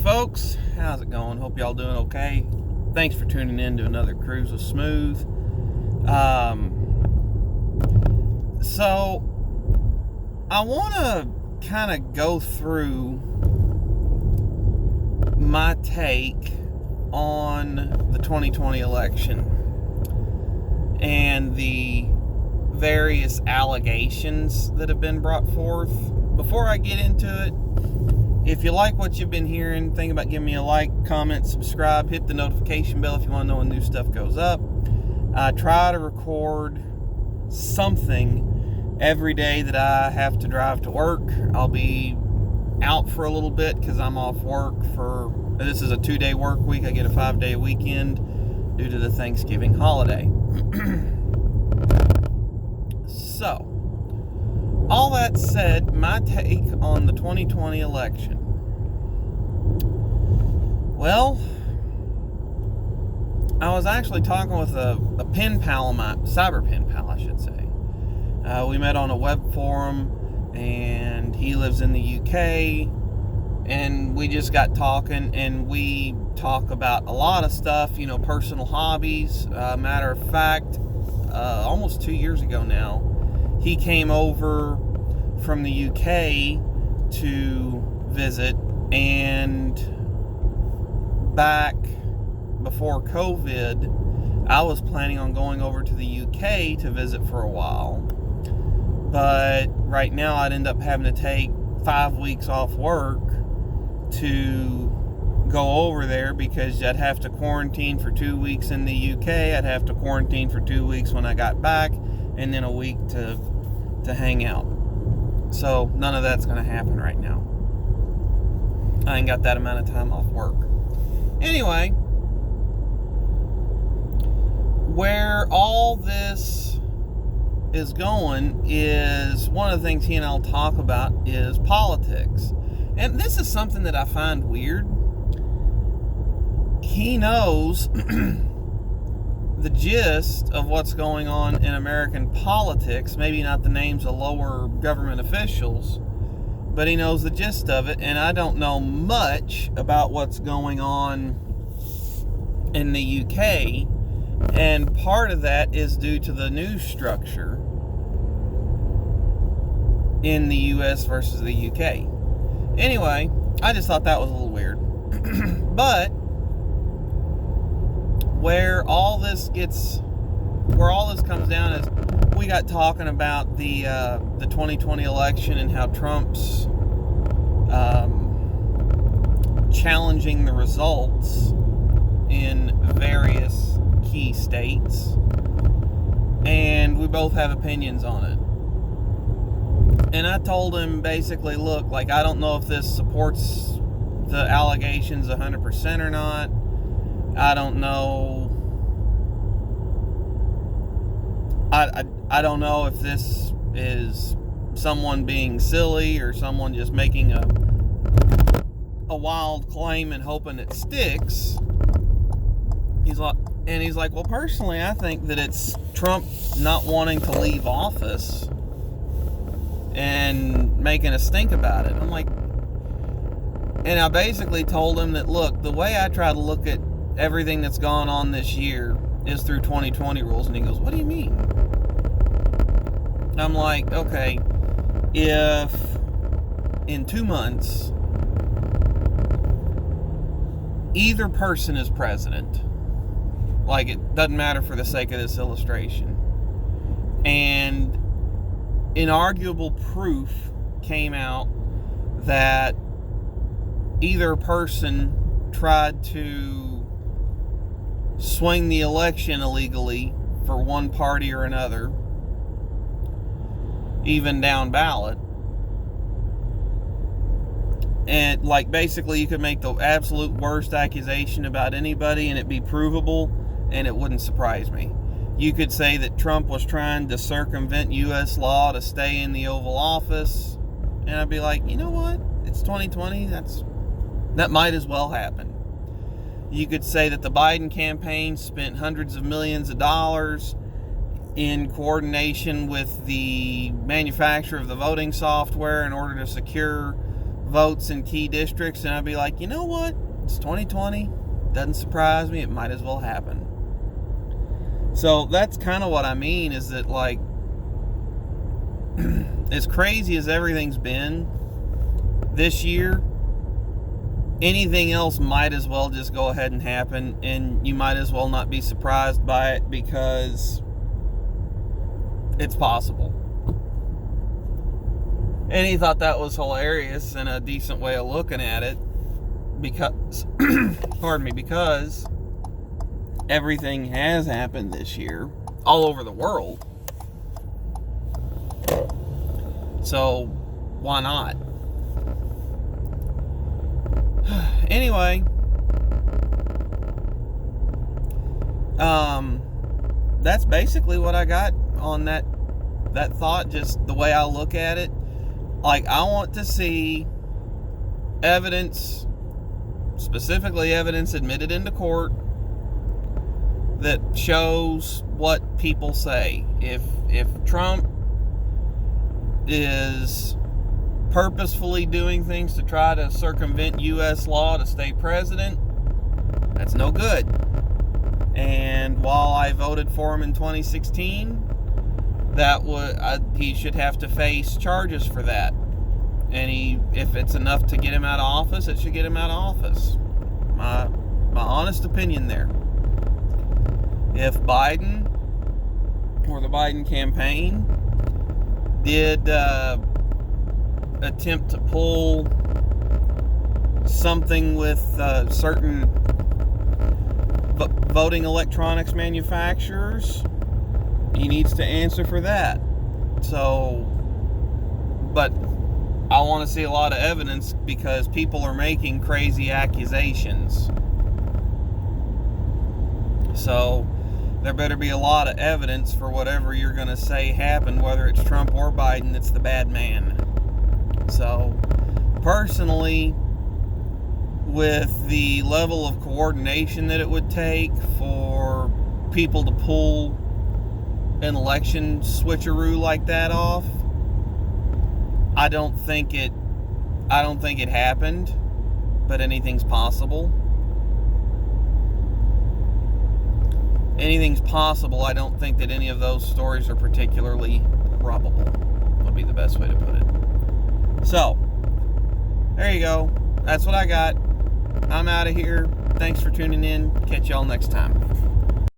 Folks, how's it going? Hope y'all doing okay. Thanks for tuning in to another Cruise with Smooth. So I want to kind of go through my take on the 2020 election and the various allegations that have been brought forth. Before I get into it, if you like what you've been hearing, think about giving me a like, comment, subscribe, hit the notification bell if you want to know when new stuff goes up. I try to record something every day that I have to drive to work. I'll be out for a little bit because I'm off work this is a 2-day work week. I get a 5-day weekend due to the Thanksgiving holiday. So, all that said, my take on the 2020 election. Well, I was actually talking with a pen pal of mine, cyber pen pal, I should say. We met on a web forum, and he lives in the UK, and we just got talking, and we talk about a lot of stuff, personal hobbies. Matter of fact, almost 2 years ago now, he came over from the UK to visit, and back before COVID, I was planning on going over to the UK to visit for a while, but right now I'd end up having to take 5 weeks off work to go over there because I'd have to quarantine for 2 weeks in the UK, I'd have to quarantine for 2 weeks when I got back, and then a week to hang out. So none of that's going to happen right now. I ain't got that amount of time off work. Anyway, where all this is going is, one of the things he and I'll talk about is politics. And this is something that I find weird. He knows the gist of what's going on in American politics, maybe not the names of lower government officials, but he knows the gist of it, and I don't know much about what's going on in the UK, and part of that is due to the news structure in the US versus the UK. Anyway, I just thought that was a little weird. But where all this comes down is, we got talking about the 2020 election and how Trump's challenging the results in various key states, and we both have opinions on it. And I told him basically, look, I don't know if this supports the allegations 100% or not. I don't know. I don't know if this is someone being silly or someone just making a wild claim and hoping it sticks. He's like, well, personally, I think that it's Trump not wanting to leave office and making a stink about it. I'm like, and I basically told him that, look, the way I try to look at everything that's gone on this year is through 2020 rules. And he goes, what do you mean? I'm like, okay, if in 2 months either person is president, it doesn't matter for the sake of this illustration, and inarguable proof came out that either person tried to swing the election illegally for one party or another, even down ballot, and basically you could make the absolute worst accusation about anybody and it be provable, and it wouldn't surprise me. You could say that Trump was trying to circumvent U.S. law to stay in the Oval Office, and I'd be like, you know what? It's 2020. That might as well happen. You could say that the Biden campaign spent hundreds of millions of dollars in coordination with the manufacturer of the voting software in order to secure votes in key districts, and I'd be like, you know what? It's 2020. Doesn't surprise me. It might as well happen. So that's kind of what I mean, is that, like, as crazy as everything's been this year, anything else might as well just go ahead and happen, and you might as well not be surprised by it, because it's possible. And he thought that was hilarious and a decent way of looking at it, because pardon me, because everything has happened this year all over the world. So why not? Anyway, that's basically what I got on that thought, just the way I look at it. Like, I want to see evidence, specifically evidence admitted into court, that shows what people say. If Trump is purposefully doing things to try to circumvent U.S. law to stay president, that's no good. And while I voted for him in 2016, he should have to face charges for that. And if it's enough to get him out of office, it should get him out of office. My honest opinion there. If Biden or the Biden campaign did attempt to pull something with certain voting electronics manufacturers, he needs to answer for that. So, but I want to see a lot of evidence, because people are making crazy accusations. So there better be a lot of evidence for whatever you're going to say happened, whether it's Trump or Biden. It's the bad man. So personally, with the level of coordination that it would take for people to pull an election switcheroo like that off, I don't think it happened, but anything's possible. Anything's possible. I don't think that any of those stories are particularly probable, would be the best way to put it. So, there you go. That's what I got. I'm out of here. Thanks for tuning in. Catch y'all next time.